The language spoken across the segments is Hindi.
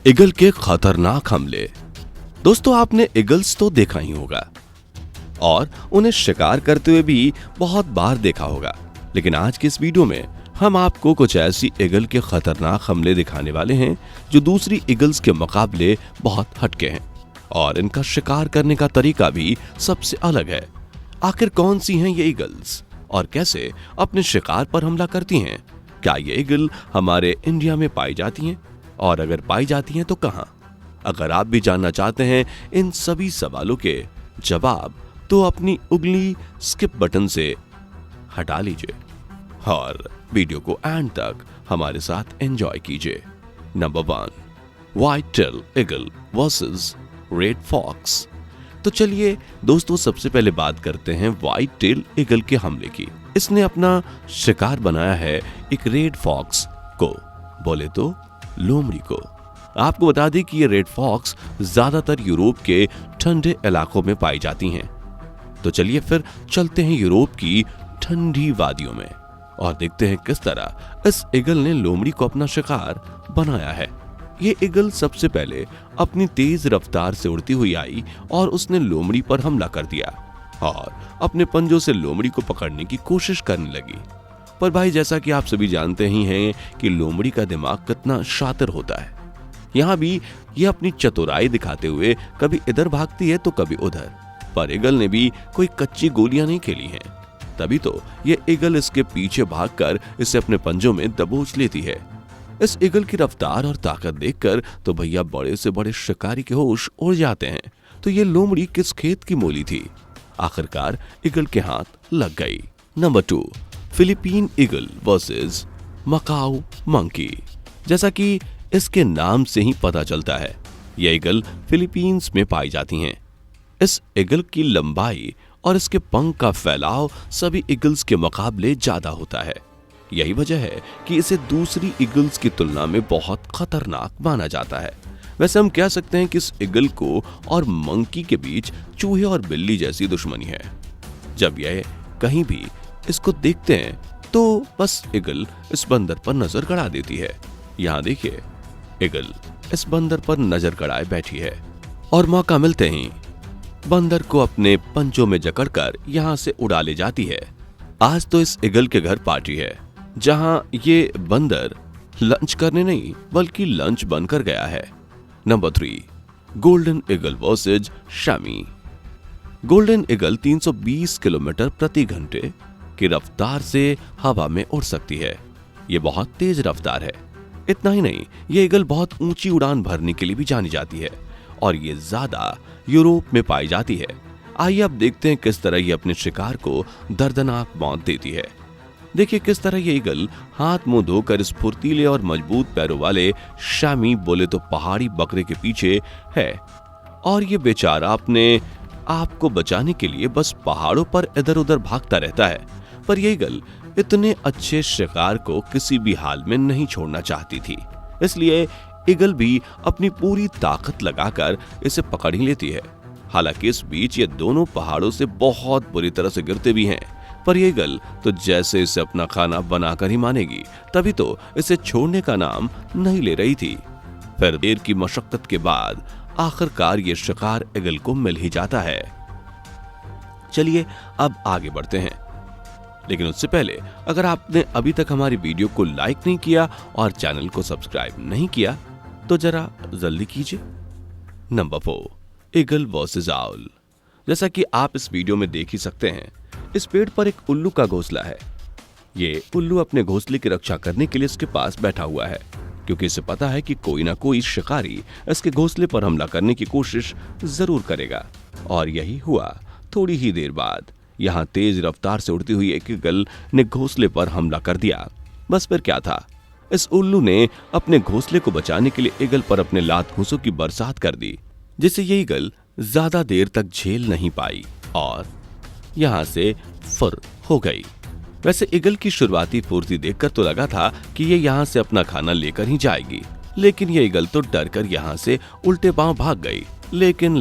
ईगल के खतरनाक हमले। दोस्तों, आपने ईगल्स तो देखा ही होगा और उन्हें शिकार करते हुए भी बहुत बार देखा होगा, लेकिन आज के इस वीडियो में हम आपको कुछ ऐसी ईगल के खतरनाक हमले दिखाने वाले हैं जो दूसरी ईगल्स के मुकाबले बहुत हटके हैं और इनका शिकार करने का तरीका भी सबसे अलग है। आखिर कौन सी हैं ये ईगल्स और कैसे अपने शिकार पर हमला करती हैं? क्या ये ईगल हमारे इंडिया में पाई जाती हैं और अगर पाई जाती हैं तो कहां? अगर आप भी जानना चाहते हैं इन सभी सवालों के जवाब तो अपनी उंगली स्किप बटन से हटा लीजिए और वीडियो को एंड तक हमारे साथ एंजॉय कीजिए। Number 1, white tail eagle versus red fox. तो चलिए दोस्तों, सबसे पहले बात करते हैं व्हाइट टेल ईगल के हमले की। इसने अपना शिकार बनाया है एक रेड फॉक्स को, बोले तो लोमड़ी को। आपको बता दें कि ये रेड फॉक्स ज्यादातर यूरोप के ठंडे इलाकों में पाई जाती हैं। तो चलिए फिर चलते हैं यूरोप की ठंडी वादियों में और देखते हैं किस तरह इस ईगल ने लोमड़ी को अपना शिकार बनाया है। ये ईगल सबसे पहले अपनी तेज रफ्तार से उड़ती हुई आई और उसने लोमड़ी पर हमला कर दिया और अपने पंजों से लोमड़ी को पकड़ने की कोशिश करने लगी। पर भाई, जैसा कि आप सभी जानते ही हैं कि लोमड़ी का दिमाग कितना शातिर होता है। यहाँ भी ये अपनी चतुराई दिखाते हुए कभी इधर भागती है तो कभी उधर। पर ईगल ने भी कोई कच्ची गोलियां नहीं खेली हैं। तभी तो ये ईगल इसके पीछे भागकर इसे अपने पंजों में दबोच लेती है। इस ईगल की रफ्तार और ताकत देखकर तो भैया बड़े से बड़े शिकारी के होश उड़ जाते हैं। तो ये लोमड़ी किस खेत की मोली थी? आखिरकार ईगल के हाथ लग गई। Number 2, Philippine eagle versus Macau monkey. जैसा कि इसके नाम से ही पता चलता है, यह ईगल फिलीपींस में पाई जाती हैं। इस ईगल की लंबाई और इसके पंख का फैलाव सभी ईगल्स के मुकाबले ज्यादा होता है। यही वजह है कि इसे दूसरी ईगल्स की तुलना में बहुत खतरनाक माना जाता है। वैसे हम कह सकते हैं कि इस ईगल को और मंकी के बीच चूहे और बिल्ली जैसी दुश्मनी है। जब यह कहीं भी इसको देखते हैं तो बस ईगल इस बंदर पर नजर गड़ा देती है। यहाँ देखिए, ईगल इस बंदर पर नजर गड़ाए बैठी है और मौका मिलते ही बंदर को अपने पंजों में जकड़कर यहाँ से उड़ा ले जाती है। आज तो इस ईगल के घर पार्टी है, जहां ये बंदर लंच करने नहीं बल्कि लंच बनकर गया है। Number 3, golden eagle versus Shami. Golden eagle 320 kilometre प्रति घंटे की रफ्तार से हवा में उड़ सकती है। ये बहुत तेज रफ्तार है। इतना ही नहीं, ये ईगल बहुत ऊंची उड़ान भरने के लिए भी जानी जाती है और ये ज्यादा यूरोप में पाई जाती है। आइए अब देखते हैं किस तरह ये अपने शिकार को दर्दनाक मौत देती है। देखिए किस तरह ये ईगल हाथ मुंह धोकर इस फुर्तीले और मजबूत पैरों वाले शामी, बोले तो पहाड़ी बकरे के पीछे है और ये बेचारा अपने आप को बचाने के लिए बस पहाड़ों पर इधर उधर भागता रहता है। पर ये ईगल इतने अच्छे शिकार को किसी भी हाल में नहीं छोड़ना चाहती थी, इसलिए ईगल भी अपनी पूरी ताकत लगाकर इसे पकड़ ही लेती है। हालांकि इस बीच ये दोनों पहाड़ों से बहुत बुरी तरह से गिरते भी हैं, पर ये ईगल तो जैसे इसे अपना खाना बनाकर ही मानेगी, तभी तो इसे छोड़ने का नाम नहीं ले रही थी। फिर देर की मशक्कत के बाद आखिरकार ये शिकार ईगल को मिल ही जाता है। चलिए अब आगे बढ़ते हैं, लेकिन उससे पहले अगर आपने अभी तक हमारी वीडियो को लाइक नहीं किया और चैनल को सब्सक्राइब नहीं किया तो जरा जल्दी कीजिए। Number 4, eagle versus owl. जैसा कि आप इस वीडियो में देख ही सकते हैं, इस पेड़ पर एक उल्लू का घोंसला है। ये उल्लू अपने घोंसले की रक्षा करने के लिए इसके पास बैठा हुआ है, क्योंकि इसे पता है कि कोई ना कोई शिकारी इसके घोंसले पर हमला करने की कोशिश जरूर करेगा। और यही हुआ। थोड़ी ही देर बाद यहाँ तेज रफ्तार से उड़ती हुई एक ईगल ने घोंसले पर हमला कर दिया। बस फिर क्या था, इस उल्लू ने अपने घोंसले को बचाने के लिए ईगल पर अपने लात घूंसों की बरसात कर दी, जिसे ये ईगल ज्यादा देर तक झेल नहीं पाई और यहाँ से फुर हो गई। वैसे ईगल की शुरुआती फुर्ती देखकर तो लगा था कि ये यहाँ से अपना खाना लेकर ही जाएगी, लेकिन ये ईगल तो डरकर यहाँ से उल्टे पांव भाग गई। लेकिन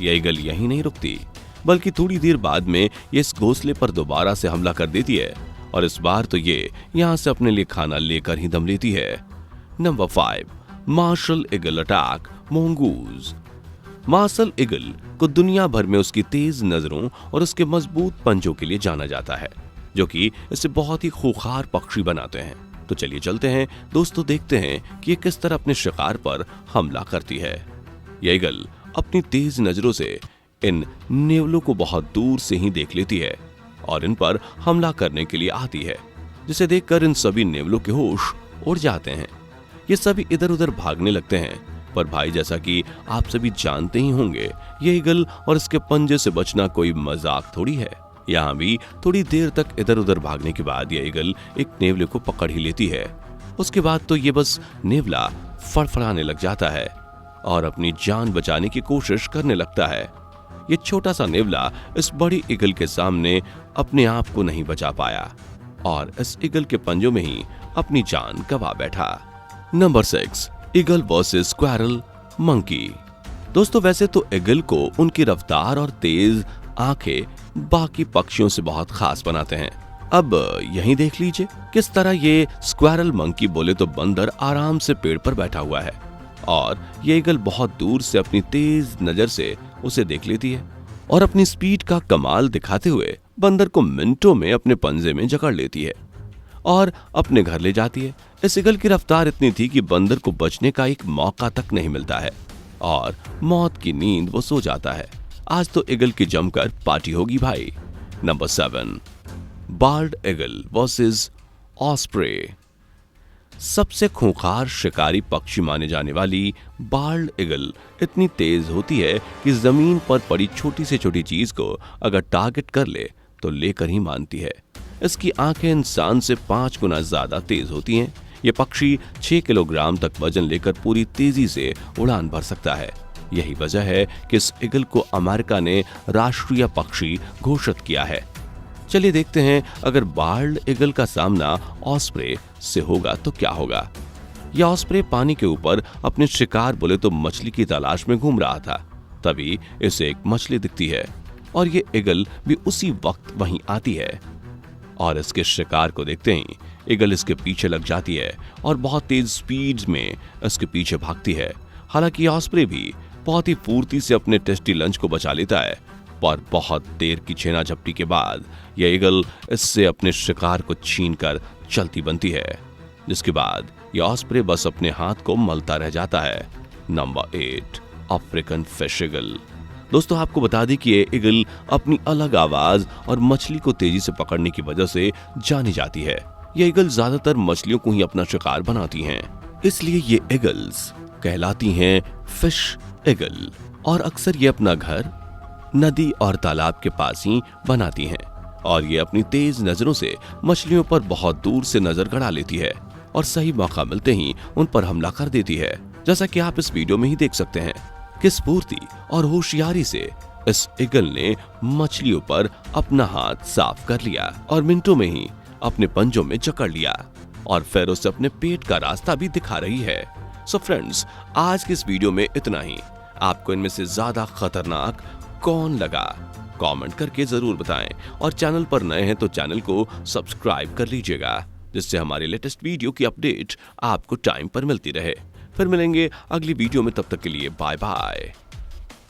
ये ईगल यहीं नहीं रुकती, बल्कि थोड़ी देर बाद में ये इस घोंसले पर दोबारा से हमला कर देती है और इस बार तो ये यहाँ से अपने लिए खाना लेकर ही दम लेती है। Number 5, martial eagle attack mongoose. Martial eagle को दुनिया भर में उसकी तेज नजरों और उसके मजबूत पंजों के लिए जाना जाता है, जो कि इसे बहुत ही खूंखार पक्षी बनाते हैं। तो चलिए चलते हैं दोस्तों, देखते हैं कि ये किस तरह अपने शिकार पर हमला करती है। यह ईगल अपनी तेज नजरों से इन नेवलों को बहुत दूर से ही देख लेती है और इन पर हमला करने के लिए आती है, जिसे देखकर इन सभी नेवलों के होश उड़ जाते हैं। ये सभी इधर उधर भागने लगते हैं, पर भाई जैसा कि आप सभी जानते ही होंगे, ये ईगल और इसके पंजे से बचना कोई मजाक थोड़ी है। यहाँ भी थोड़ी देर तक इधर उधर भागने के बाद यह ईगल एक नेवले को पकड़ ही लेती है। उसके बाद तो ये बस नेवला फड़फड़ाने लग जाता है और अपनी जान बचाने की कोशिश करने लगता है। ये छोटा सा नेवला इस बड़ी ईगल के सामने अपने आप को नहीं बचा पाया और इस ईगल के पंजों में ही अपनी जान गंवा बैठा। Number 6, eagle versus स्क्वैरल monkey. दोस्तों वैसे तो ईगल को उनकी रफ्तार और तेज आंखें बाकी पक्षियों से बहुत खास बनाते हैं। अब यहीं देख लीजिए किस तरह ये स्क्वैरल मंकी बोले तो बंदर आराम से पेड़ पर बैठा हुआ है और ये ईगल बहुत दूर से अपनी तेज नजर से उसे देख लेती है और अपनी स्पीड का कमाल दिखाते हुए बंदर को मिनटों में अपने पंजे में जकड़ लेती है और अपने घर ले जाती है। इस ईगल की रफ्तार इतनी थी कि बंदर को बचने का एक मौका तक नहीं मिलता है और मौत की नींद वो सो जाता है। आज तो ईगल की जमकर पार्टी होगी भाई। Number 7, bald eagle versus osprey. सबसे खूंखार शिकारी पक्षी माने जाने वाली बाल्ड ईगल इतनी तेज होती है कि जमीन पर पड़ी छोटी से छोटी चीज को अगर टारगेट कर ले तो लेकर ही मानती है। इसकी आंखें इंसान से 5 गुना ज्यादा तेज होती हैं। यह पक्षी 6 किलोग्राम तक वजन लेकर पूरी तेजी से उड़ान भर सकता है। यही वजह है कि इस ईगल को अमेरिका ने राष्ट्रीय पक्षी घोषित किया है। चलिए देखते हैं अगर बाल्ड ईगल का सामना ऑस्प्रे से होगा तो क्या होगा। यह ऑस्प्रे पानी के ऊपर अपने शिकार बोले तो मछली की तलाश में घूम रहा था। तभी इसे एक मछली दिखती है और ये ईगल भी उसी वक्त वहीं आती है और इसके शिकार को देखते ही ईगल इसके पीछे लग जाती है और बहुत तेज स्पीड में इसके पीछे भागती है। हालांकि ऑस्प्रे भी बहुत ही फुर्ती से अपने टेस्टी लंच को बचा लेता है, पर बहुत देर की छेना झपटी के बाद यह ईगल इससे अपने शिकार को छीनकर चलती बनती है, जिसके बाद यह ऑस्प्रे बस अपने हाथ को मलता रह जाता है। Number 8, African fish eagle. दोस्तों आपको बता दें कि ये ईगल अपनी अलग आवाज और मछली को तेजी से पकड़ने की वजह से जानी जाती है। ये ईगल ज्यादातर मछलियों को ही अपना शिकार बनाती हैं, इसलिए ये ईगल्स कहलाती हैं फिश ईगल और अक्सर ये अपना घर नदी और तालाब के पास ही बनाती हैं और ये अपनी तेज नजरों से मछलियों पर बहुत दूर से नजर गड़ा लेती है और सही मौका मिलते ही उन पर हमला कर देती है। जैसा कि आप इस वीडियो में ही देख सकते हैं किस फुर्ती और होशियारी से इस ईगल ने मछलियों पर अपना हाथ साफ कर लिया और मिनटों में ही अपने पंजों में जकड़ लिया और फिर उसे अपने पेट का रास्ता भी दिखा रही है। सो फ्रेंड्स, आज की इस वीडियो में इतना ही। आपको इनमें से ज्यादा खतरनाक कौन लगा कमेंट करके जरूर बताएं और चैनल पर नए हैं तो चैनल को सब्सक्राइब कर लीजिएगा, जिससे हमारे लेटेस्ट वीडियो की अपडेट आपको टाइम पर मिलती रहे। फिर मिलेंगे अगली वीडियो में, तब तक के लिए बाय बाय।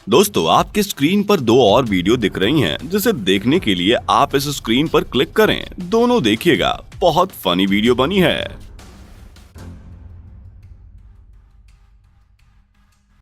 दोस्तों आपके स्क्रीन पर 2 और वीडियो दिख रही हैं, जिसे देखने के लिए आप इस स्क्रीन पर क्लिक करें। दोनों देखिएगा, बहुत फनी वीडियो बनी है।